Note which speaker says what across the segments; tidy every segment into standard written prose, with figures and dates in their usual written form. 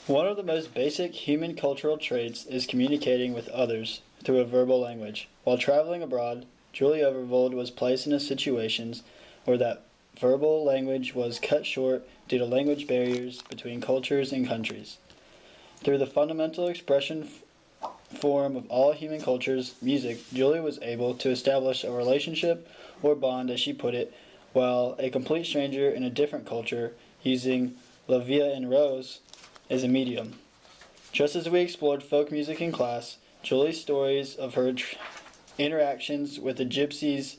Speaker 1: One of the most basic human cultural traits is communicating with others through a verbal language. While traveling abroad, Julie Overvold was placed in situations where that verbal language was cut short due to language barriers between cultures and countries. Through the fundamental expression form of all human cultures, music, Julie was able to establish a relationship or bond, as she put it, while a complete stranger in a different culture, using La Vie en Rose as a medium. Just as we explored folk music in class, Julie's stories of her interactions with the gypsies'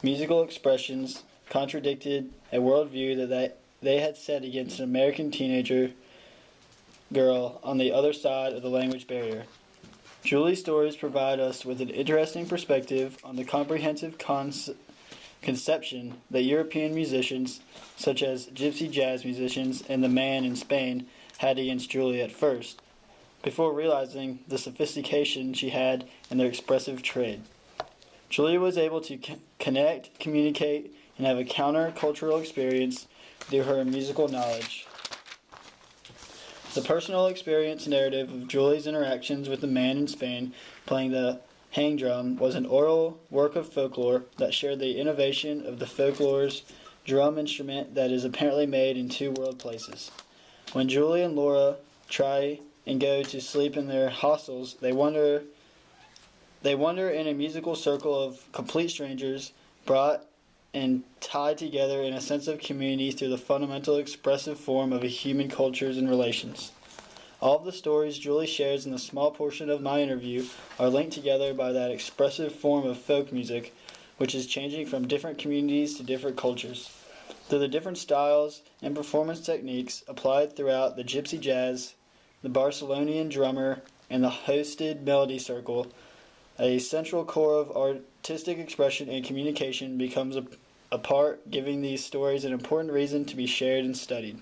Speaker 1: musical expressions contradicted a worldview that they had set against an American teenager girl on the other side of the language barrier. Julie's stories provide us with an interesting perspective on the comprehensive conception that European musicians, such as gypsy jazz musicians and the man in Spain, had against Julie at first, before realizing the sophistication she had in their expressive trade. Julie was able to connect, communicate, and have a counter-cultural experience through her musical knowledge. The personal experience narrative of Julie's interactions with the man in Spain playing the hang drum was an oral work of folklore that shared the innovation of the folklore's drum instrument that is apparently made in two world places. When Julie and Laura try and go to sleep in their hostels, they wander in a musical circle of complete strangers, brought and tied together in a sense of community through the fundamental expressive form of a human cultures and relations. All of the stories Julie shares in the small portion of my interview are linked together by that expressive form of folk music, which is changing from different communities to different cultures. Through the different styles and performance techniques applied throughout the gypsy jazz, the Barcelonian drummer, and the hosted melody circle, a central core of artistic expression and communication becomes a part, giving these stories an important reason to be shared and studied.